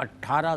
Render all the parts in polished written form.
18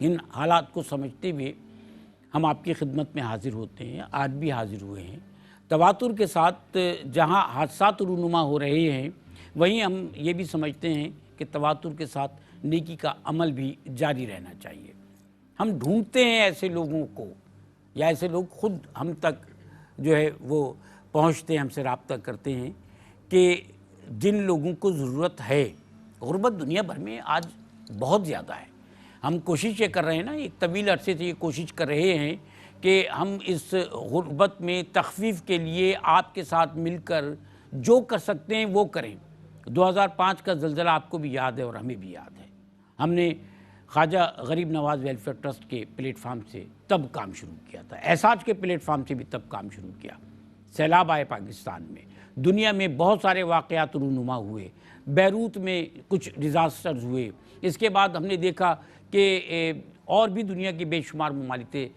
ان حالات کو سمجھتے ہوئے ہم آپ کی خدمت میں حاضر ہوتے ہیں، آج بھی حاضر ہوئے ہیں۔ تواتر کے ساتھ جہاں حادثات رونما ہو رہے ہیں، وہیں ہم یہ بھی سمجھتے ہیں کہ تواتر کے ساتھ نیکی کا عمل بھی جاری رہنا چاہیے۔ ہم ڈھونڈتے ہیں ایسے لوگوں کو، یا ایسے لوگ خود ہم تک جو ہے وہ پہنچتے ہیں، ہم سے رابطہ کرتے ہیں کہ جن لوگوں کو ضرورت ہے۔ غربت دنیا بھر میں آج بہت زیادہ ہے۔ ہم کوشش یہ کر رہے ہیں نا، ایک طویل عرصے سے یہ کوشش کر رہے ہیں کہ ہم اس غربت میں تخفیف کے لیے آپ کے ساتھ مل کر جو کر سکتے ہیں وہ کریں۔ 2005 کا زلزلہ آپ کو بھی یاد ہے اور ہمیں بھی یاد ہے۔ ہم نے خواجہ غریب نواز ویلفیئر ٹرسٹ کے پلیٹ فارم سے تب کام شروع کیا تھا، احساج کے پلیٹ فارم سے بھی تب کام شروع کیا۔ سیلاب آئے پاکستان میں، دنیا میں بہت سارے واقعات رونما ہوئے، بیروت میں کچھ ڈیزاسٹرز ہوئے، اس کے بعد ہم نے دیکھا کہ اور بھی دنیا کے بے شمار ممالک تھے۔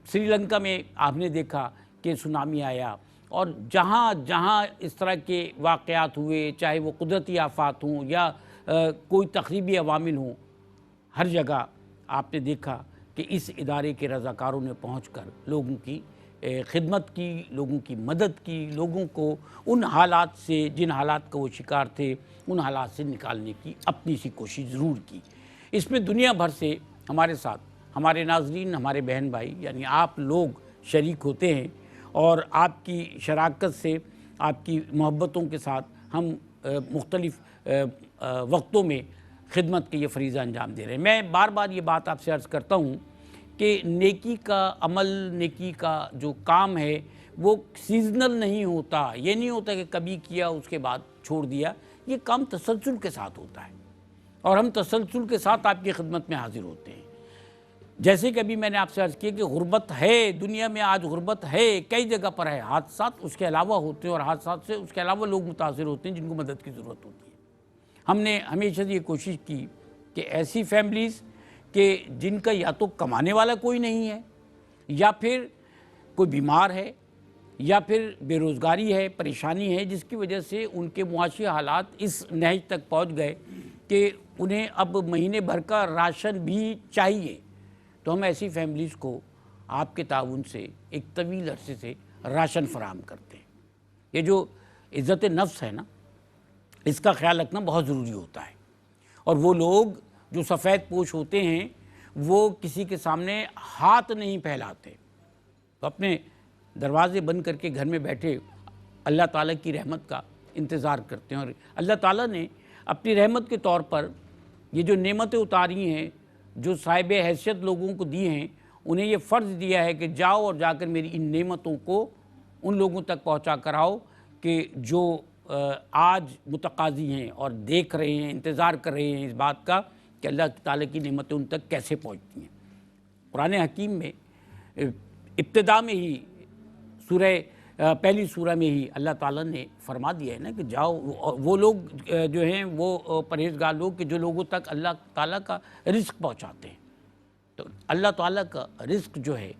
سری لنکا میں آپ نے دیکھا کہ سونامی آیا، اور جہاں جہاں اس طرح کے واقعات ہوئے، چاہے وہ قدرتی آفات ہوں یا کوئی تخریبی عوامل ہوں، ہر جگہ آپ نے دیکھا کہ اس ادارے کے رضاکاروں نے پہنچ کر لوگوں کی خدمت کی، لوگوں کی مدد کی، لوگوں کو ان حالات سے، جن حالات کا وہ شکار تھے، ان حالات سے نکالنے کی اپنی سی کوشش ضرور کی۔ اس میں دنیا بھر سے ہمارے ساتھ ہمارے ناظرین، ہمارے بہن بھائی یعنی آپ لوگ شریک ہوتے ہیں، اور آپ کی شراکت سے، آپ کی محبتوں کے ساتھ ہم مختلف وقتوں میں خدمت کے یہ فریضہ انجام دے رہے ہیں۔ میں بار بار یہ بات آپ سے عرض کرتا ہوں کہ نیکی کا عمل، نیکی کا جو کام ہے وہ سیزنل نہیں ہوتا۔ یہ نہیں ہوتا کہ کبھی کیا اس کے بعد چھوڑ دیا، یہ کام تسلسل کے ساتھ ہوتا ہے، اور ہم تسلسل کے ساتھ آپ کی خدمت میں حاضر ہوتے ہیں۔ جیسے کہ ابھی میں نے آپ سے عرض کیا کہ غربت ہے، دنیا میں آج غربت ہے، کئی جگہ پر ہے، حادثات اس کے علاوہ ہوتے ہیں، اور حادثات سے اس کے علاوہ لوگ متاثر ہوتے ہیں جن کو مدد کی ضرورت ہوتی ہے۔ ہم نے ہمیشہ یہ کوشش کی کہ ایسی فیملیز کہ جن کا یا تو کمانے والا کوئی نہیں ہے، یا پھر کوئی بیمار ہے، یا پھر بے روزگاری ہے، پریشانی ہے، جس کی وجہ سے ان کے معاشی حالات اس نہج تک پہنچ گئے کہ انہیں اب مہینے بھر کا راشن بھی چاہیے، تو ہم ایسی فیملیز کو آپ کے تعاون سے ایک طویل عرصے سے راشن فراہم کرتے ہیں۔ یہ جو عزت نفس ہے نا، اس کا خیال رکھنا بہت ضروری ہوتا ہے، اور وہ لوگ جو سفید پوش ہوتے ہیں وہ کسی کے سامنے ہاتھ نہیں پھیلاتے، تو اپنے دروازے بند کر کے گھر میں بیٹھے اللہ تعالیٰ کی رحمت کا انتظار کرتے ہیں، اور اللہ تعالیٰ نے اپنی رحمت کے طور پر یہ جو نعمتیں اتاری ہیں، جو صاحب حیثیت لوگوں کو دی ہیں، انہیں یہ فرض دیا ہے کہ جاؤ اور جا کر میری ان نعمتوں کو ان لوگوں تک پہنچا کر آؤ کہ جو آج متقاضی ہیں اور دیکھ رہے ہیں، انتظار کر رہے ہیں اس بات کا کہ اللہ تعالیٰ کی نعمتیں ان تک کیسے پہنچتی ہیں۔ قرآن حکیم میں ابتدا میں ہی پہلی سورہ میں ہی اللہ تعالیٰ نے فرما دیا ہے نا کہ جاؤ، وہ لوگ جو ہیں وہ پرہیزگار لوگ کہ جو لوگوں تک اللہ تعالیٰ کا رزق پہنچاتے ہیں۔ تو اللہ تعالیٰ کا رزق جو ہے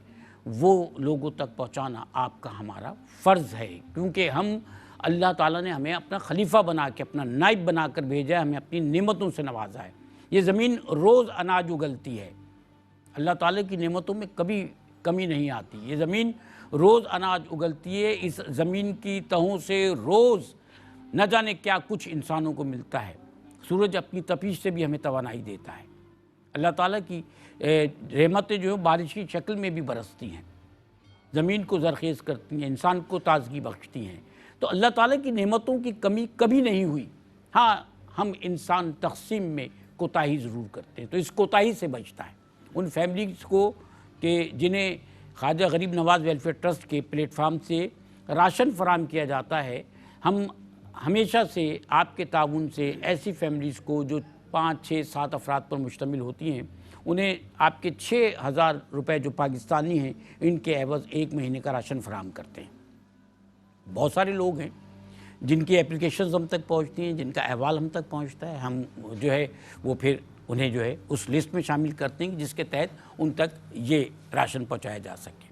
وہ لوگوں تک پہنچانا آپ کا ہمارا فرض ہے، کیونکہ ہم اللہ تعالیٰ نے ہمیں اپنا خلیفہ بنا کے، اپنا نائب بنا کر بھیجا ہے، ہمیں اپنی نعمتوں سے نوازا ہے۔ یہ زمین روز اناج اگلتی ہے، اللہ تعالیٰ کی نعمتوں میں کبھی کمی نہیں آتی۔ یہ زمین روز اناج اگلتی ہے، اس زمین کی تہوں سے روز نہ جانے کیا کچھ انسانوں کو ملتا ہے۔ سورج اپنی تپیش سے بھی ہمیں توانائی دیتا ہے۔ اللہ تعالیٰ کی رحمتیں جو ہیں بارش کی شکل میں بھی برستی ہیں، زمین کو زرخیز کرتی ہیں، انسان کو تازگی بخشتی ہیں۔ تو اللہ تعالیٰ کی نعمتوں کی کمی کبھی نہیں ہوئی۔ ہاں، ہم انسان تقسیم میں کوتاہی ضرور کرتے ہیں، تو اس کوتاہی سے بچتا ہے۔ ان فیملیز کو کہ جنہیں خواجہ غریب نواز ویلفیئر ٹرسٹ کے پلیٹ فارم سے راشن فراہم کیا جاتا ہے، ہم ہمیشہ سے آپ کے تعاون سے ایسی فیملیز کو جو 5، 6، 7 افراد پر مشتمل ہوتی ہیں، انہیں آپ کے 6,000 روپے جو پاکستانی ہیں ان کے عوض 1 مہینے کا راشن فراہم کرتے ہیں۔ بہت سارے لوگ ہیں جن کی اپلیکیشنز ہم تک پہنچتی ہیں، جن کا احوال ہم تک پہنچتا ہے، ہم جو ہے وہ پھر انہیں جو ہے اس لسٹ میں شامل کرتے ہیں جس کے تحت ان تک یہ راشن پہنچایا جا سکے۔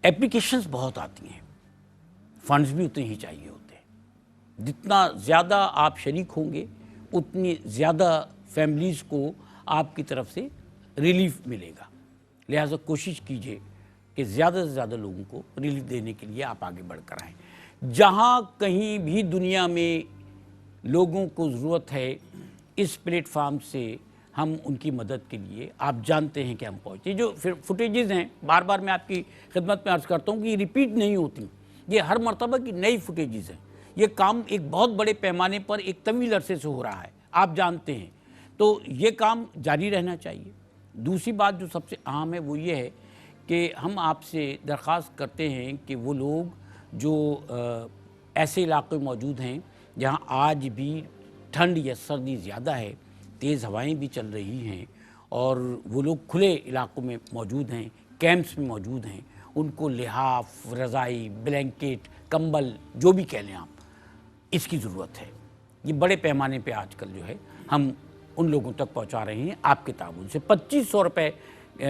اپلیکیشنز بہت آتی ہیں، فنڈز بھی اتنے ہی چاہیے ہوتے ہیں۔ جتنا زیادہ آپ شریک ہوں گے اتنی زیادہ فیملیز کو آپ کی طرف سے ریلیف ملے گا. لہٰذا کوشش کیجئے کہ زیادہ سے زیادہ لوگوں کو ریلیف دینے کے لیے آپ آگے بڑھ کر آئیں. جہاں کہیں بھی دنیا میں لوگوں کو ضرورت ہے اس پلیٹ فارم سے ہم ان کی مدد کے لیے آپ جانتے ہیں کہ ہم پہنچے. جو فوٹیجز ہیں بار بار میں آپ کی خدمت میں عرض کرتا ہوں کہ یہ ریپیٹ نہیں ہوتی, یہ ہر مرتبہ کی نئی فوٹیجز ہیں. یہ کام ایک بہت بڑے پیمانے پر ایک طویل عرصے سے ہو رہا ہے, آپ جانتے ہیں, تو یہ کام جاری رہنا چاہیے. دوسری بات جو سب سے اہم ہے وہ یہ ہے کہ ہم آپ سے درخواست کرتے ہیں کہ وہ لوگ جو ایسے علاقے موجود ہیں جہاں آج بھی ٹھنڈ یا سردی زیادہ ہے, تیز ہوائیں بھی چل رہی ہیں, اور وہ لوگ کھلے علاقوں میں موجود ہیں, کیمپس میں موجود ہیں, ان کو لحاف, رضائی, بلینکٹ, کمبل, جو بھی کہہ لیں آپ, اس کی ضرورت ہے. یہ بڑے پیمانے پہ آج کل جو ہے ہم ان لوگوں تک پہنچا رہے ہیں آپ کے تعاون سے. 2500 روپے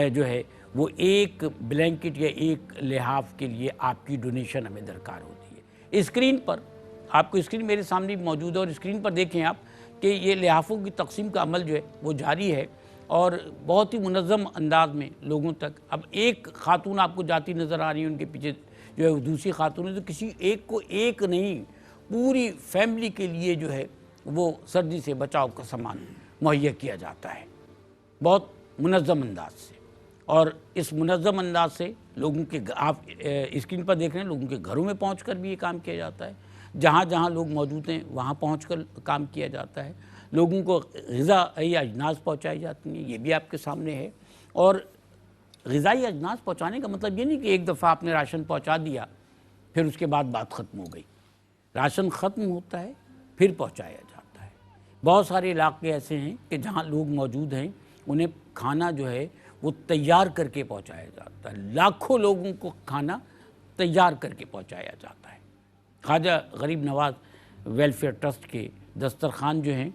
جو ہے وہ ایک بلینکٹ یا ایک لحاف کے لیے آپ کی ڈونیشن ہمیں درکار ہوتی ہے. اسکرین پر آپ کو اسکرین میرے سامنے موجود ہے, اور اسکرین پر دیکھیں آپ کہ یہ لحافوں کی تقسیم کا عمل جو ہے وہ جاری ہے, اور بہت ہی منظم انداز میں لوگوں تک. اب ایک خاتون آپ کو جاتی نظر آ رہی ہے, ان کے پیچھے جو ہے وہ دوسری خاتون ہے, تو کسی ایک کو ایک نہیں, پوری فیملی کے لیے جو ہے وہ سردی سے بچاؤ کا سامان مہیا کیا جاتا ہے بہت منظم انداز سے. اور اس منظم انداز سے لوگوں کے آپ اسکرین پر دیکھ رہے ہیں لوگوں کے گھروں میں پہنچ کر بھی یہ کام کیا جاتا ہے. جہاں جہاں لوگ موجود ہیں وہاں پہنچ کر کام کیا جاتا ہے. لوگوں کو غذائی اجناس پہنچائی جاتی ہیں, یہ بھی آپ کے سامنے ہے. اور غذائی اجناس پہنچانے کا مطلب یہ نہیں کہ ایک دفعہ آپ نے راشن پہنچا دیا پھر اس کے بعد بات ختم ہو گئی. راشن ختم ہوتا ہے پھر پہنچایا جاتا ہے. بہت سارے علاقے ایسے ہیں کہ جہاں لوگ موجود ہیں انہیں کھانا جو ہے وہ تیار کر کے پہنچایا جاتا ہے. لاکھوں لوگوں کو کھانا تیار کر کے پہنچایا جاتا ہے. خواجہ غریب نواز ویلفیئر ٹرسٹ کے دسترخوان جو ہیں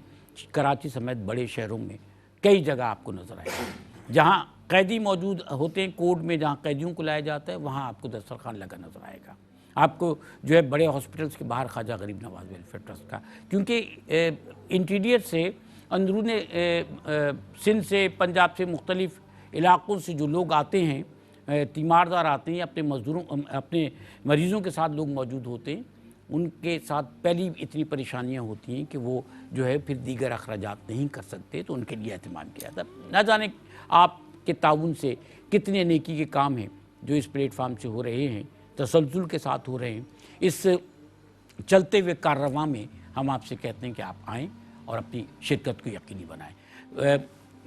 کراچی سمیت بڑے شہروں میں کئی جگہ آپ کو نظر آئے گا. جہاں قیدی موجود ہوتے ہیں کورٹ میں, جہاں قیدیوں کو لایا جاتا ہے, وہاں آپ کو دسترخوان لگا نظر آئے گا. آپ کو جو ہے بڑے ہاسپٹلس کے باہر خواجہ غریب نواز ویلفیئر ٹرسٹ کا, کیونکہ انٹیریئر سے اندرون سندھ سے پنجاب سے مختلف علاقوں سے جو لوگ آتے ہیں, تیماردار آتے ہیں, اپنے مریضوں کے ساتھ لوگ موجود ہوتے ہیں, ان کے ساتھ پہلی اتنی پریشانیاں ہوتی ہیں کہ وہ جو ہے پھر دیگر اخراجات نہیں کر سکتے, تو ان کے لیے اہتمام کیا تھا. نہ جانے آپ کے تعاون سے کتنے نیکی کے کام ہیں جو اس پلیٹ فارم سے ہو رہے ہیں, تسلسل کے ساتھ ہو رہے ہیں. اس چلتے ہوئے کاررواں میں ہم آپ سے کہتے ہیں کہ آپ آئیں اور اپنی شرکت کو یقینی بنائیں.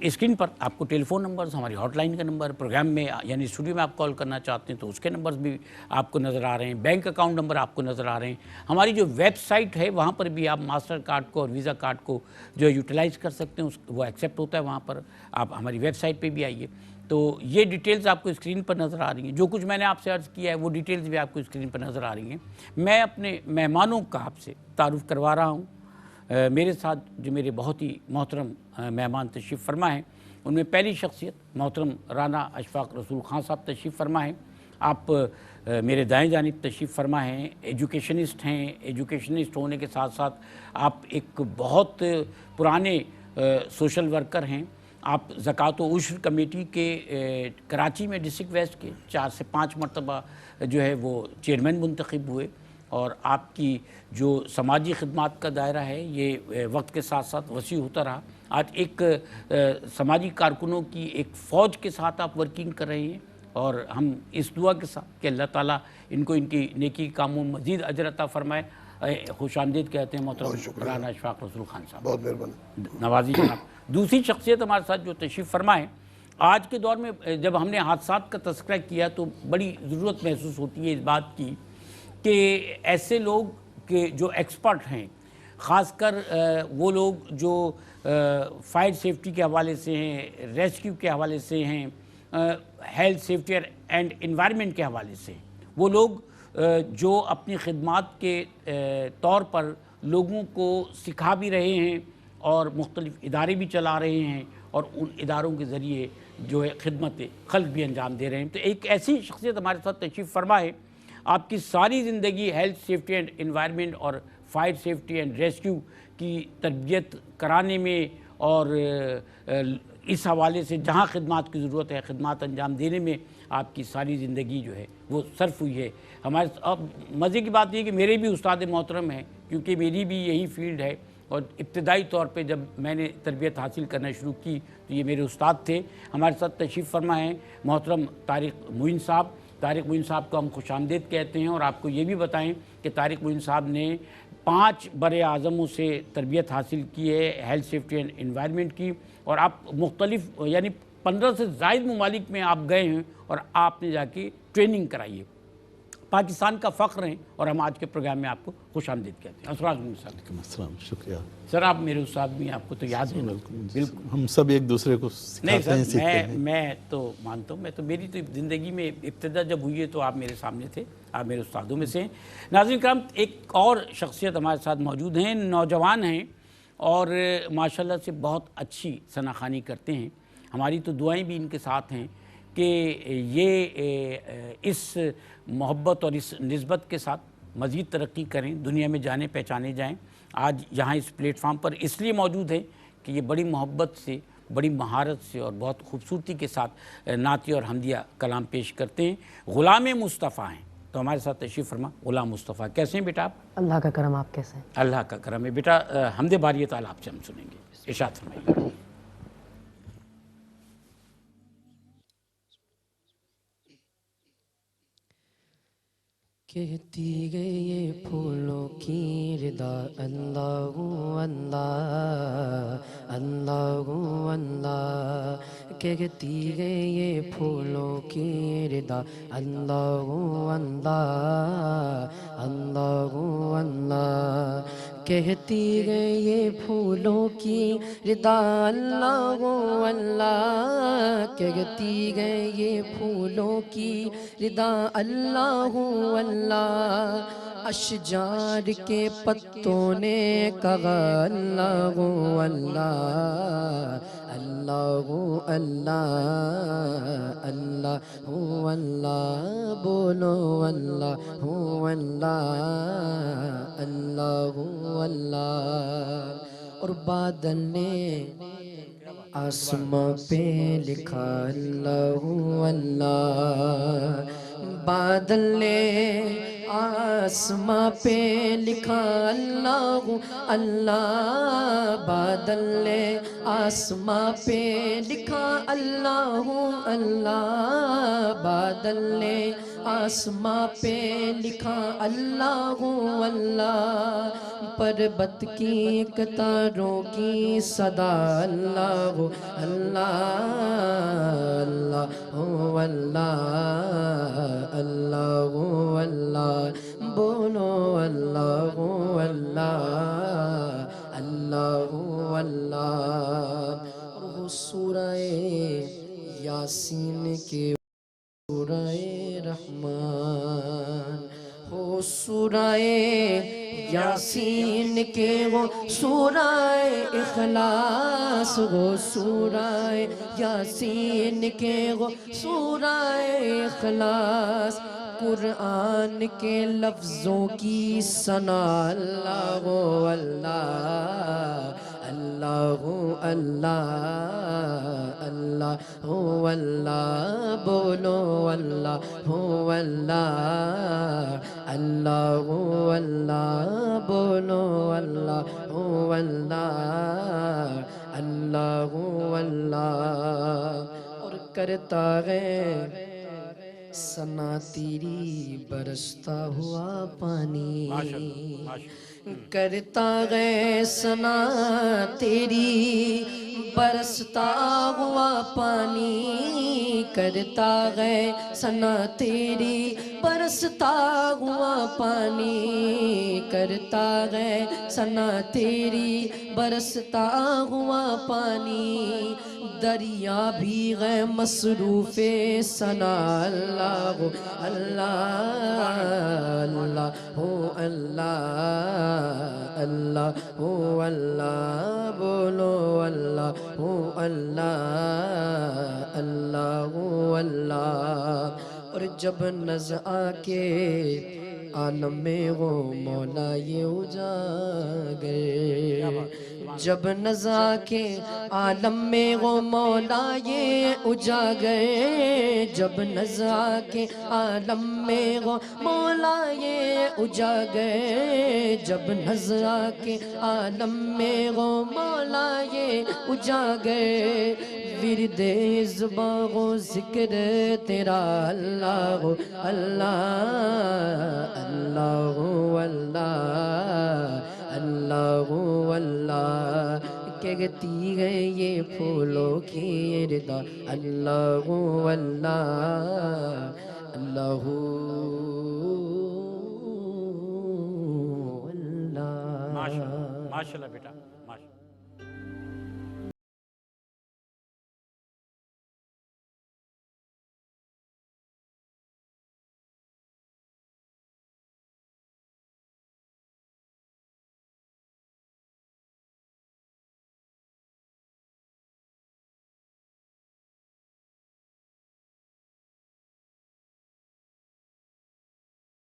اسکرین پر آپ کو ٹیلی فون نمبرز, ہماری ہاٹ لائن کا نمبر, پروگرام میں یعنی اسٹوڈیو میں آپ کال کرنا چاہتے ہیں تو اس کے نمبرز بھی آپ کو نظر آ رہے ہیں, بینک اکاؤنٹ نمبر آپ کو نظر آ رہے ہیں. ہماری جو ویب سائٹ ہے وہاں پر بھی آپ ماسٹر کارڈ کو اور ویزا کارڈ کو جو یوٹیلائز کر سکتے ہیں, وہ ایکسیپٹ ہوتا ہے وہاں پر. آپ ہماری ویب سائٹ پہ بھی آئیے. تو یہ ڈیٹیلز آپ کو اسکرین پر نظر آ رہی ہیں. جو کچھ میں نے آپ سے عرض کیا ہے وہ ڈیٹیلز بھی آپ کو اسکرین پر نظر آ رہی ہیں. میں اپنے مہمانوں کا آپ سے تعارف کروا رہا ہوں. میرے ساتھ جو میرے بہت ہی محترم مہمان تشریف فرما ہیں, ان میں پہلی شخصیت محترم رانا اشفاق رسول خان صاحب تشریف فرما ہیں. آپ میرے دائیں جانب تشریف فرما ہیں, ایجوکیشنسٹ ہیں. ایجوکیشنسٹ ہونے کے ساتھ ساتھ آپ ایک بہت پرانے سوشل ورکر ہیں. آپ زکوٰۃ و عشر کمیٹی کے کراچی میں ڈسٹرکٹ ویسٹ کے 4 سے 5 مرتبہ جو ہے وہ چیئرمین منتخب ہوئے, اور آپ کی جو سماجی خدمات کا دائرہ ہے یہ وقت کے ساتھ ساتھ وسیع ہوتا رہا. آج ایک سماجی کارکنوں کی ایک فوج کے ساتھ آپ ورکنگ کر رہے ہیں, اور ہم اس دعا کے ساتھ کہ اللہ تعالیٰ ان کو ان کی نیکی کاموں میں مزید اجر عطا فرمائے. خوش آمدید کہتے ہیں محترم رانا اشفاق رسول خان صاحب. بہت مہربانی. نوازی جناب. دوسری شخصیت ہمارے ساتھ جو تشریف فرما ہے, آج کے دور میں جب ہم نے حادثات کا تذکرہ کیا تو بڑی ضرورت محسوس ہوتی ہے اس بات کی کہ ایسے لوگ کہ جو ایکسپرٹ ہیں, خاص کر وہ لوگ جو فائر سیفٹی کے حوالے سے ہیں, ریسکیو کے حوالے سے ہیں, ہیلتھ سیفٹی اینڈ انوائرمنٹ کے حوالے سے ہیں, وہ لوگ جو اپنی خدمات کے طور پر لوگوں کو سکھا بھی رہے ہیں اور مختلف ادارے بھی چلا رہے ہیں, اور ان اداروں کے ذریعے جو ہے خدمت خلق بھی انجام دے رہے ہیں. تو ایک ایسی شخصیت ہمارے ساتھ تشریف فرما ہے. آپ کی ساری زندگی ہیلتھ سیفٹی اینڈ انوائرمنٹ اور فائر سیفٹی اینڈ ریسکیو کی تربیت کرانے میں اور اس حوالے سے جہاں خدمات کی ضرورت ہے خدمات انجام دینے میں آپ کی ساری زندگی جو ہے وہ صرف ہوئی ہے. ہمارے اب مزے کی بات یہ ہے کہ میرے بھی استاد محترم ہیں، کیونکہ میری بھی یہی فیلڈ ہے، اور ابتدائی طور پہ جب میں نے تربیت حاصل کرنا شروع کی تو یہ میرے استاد تھے. ہمارے ساتھ تشریف فرما ہیں محترم طارق معین صاحب. طارق معین صاحب کو ہم خوش آمدید کہتے ہیں، اور آپ کو یہ بھی بتائیں کہ طارق معین صاحب نے 5 بر اعظموں سے تربیت حاصل کی ہے ہیلتھ سیفٹی اینڈ انوائرمنٹ کی، اور آپ مختلف یعنی 15 سے زائد ممالک میں آپ گئے ہیں اور آپ نے جا کے ٹریننگ کرائی ہے. پاکستان کا فخر ہیں، اور ہم آج کے پروگرام میں آپ کو خوش آمدید کہتے ہیں. السلام، شکریہ سر. آپ میرے استاد بھی ہیں، آپ کو تو یاد ہے. بالکل، ہم سب ایک دوسرے کو سکھاتے ہیں، سیکھتے ہیں. میں تو مانتا ہوں، میری تو زندگی میں ابتدا جب ہوئی ہے تو آپ میرے سامنے تھے، آپ میرے استادوں میں سے ہیں. ناظرین کرام، ایک اور شخصیت ہمارے ساتھ موجود ہیں، نوجوان ہیں اور ماشاءاللہ سے بہت اچھی ثناخوانی کرتے ہیں. ہماری تو دعائیں بھی ان کے ساتھ ہیں کہ یہ اس محبت اور اس نسبت کے ساتھ مزید ترقی کریں، دنیا میں جانے پہچانے جائیں. آج یہاں اس پلیٹ فارم پر اس لیے موجود ہیں کہ یہ بڑی محبت سے، بڑی مہارت سے اور بہت خوبصورتی کے ساتھ نعتیہ اور حمدیہ کلام پیش کرتے ہیں. غلام مصطفیٰ ہیں، تو ہمارے ساتھ تشریف فرما. غلام مصطفیٰ، کیسے ہیں بیٹا آپ؟ اللہ کا کرم. آپ کیسے ہیں؟ اللہ کا کرم ہے بیٹا. حمد باری تعالیٰ آپ سے ہم سنیں گے، ارشاد فرمائیے. کہتی گئی یہ پھولوں کی ردا اللہ اللہ اللہ اللہ، کہتی گئی یہ پھولوں کی ردا اللہ اللہ اللہ اللہ، کہتی گئی یہ پھولوں کی ردا اللہ اللہ، کہتی گئی یہ پھولوں کی ردا اللہ اللہ، اشجار کے پتوں نے کہا اللہ اللہ اللہ اللہ اللہ اللہ، بولو اللہ اللہ اللہ اللہ. اور بادل نے آسمان پہ لکھا اللہ اللہ، بادل نے آسمان پہ لکھا اللہ اللہ، بادل نے آسمان پہ لکھا اللہ اللہ، بادل نے آسمان پہ لکھا اللہ اللہ، پربت کی قطاروں کی صدا اللہ اللہ اللہ اللہ اللہ اللہ، بولو اللہ اللہ اللہ اللہ. اور وہ سورہ یاسین کے سورہ رحمان، ہو سورہ یاسین کے وہ سورہ اخلاص، وہ سورہ یاسین کے وہ سورہ اخلاص، قرآن کے لفظوں کی ثنا اللہ اللہ اللہ اللہ اللہ اللہ، بولو اللہ اللہ اللہ اللہ، بولو اللہ اللہ اللہ اللہ. اور کرتا ہے ثنا تیری برستا ہوا پانی، کرتا ہے ثنا تیری برستا ہوا پانی، کرتا ہے ثنا تیری برستا ہوا پانی، کرتا ہے ثنا تیری برستا ہوا پانی، دریا بھی ہے مصروف ثنا اللہ اللہ اللہ اللہ اللہ اللہ، بولو اللہ اللہ اللہ اللہ. اور جب نزع کے عالم میں وہ مولا یہ اجاگر، جب نزا کے عالم میں وہ مولا یہ اجاگر جب نزا کے عالم میں وہ مولا یہ اجاگر جب نزا کے عالم میں وہ مولا یہ اجاگر ورد زباں و ذکر تیرا اللہ اللہ اللہ اللہ اللہ اللہ کہتی ہے یہ پھولوں کی ردا اللہ اللہ اللہ اللہ ماشاءاللہ ماشاءاللہ بیٹا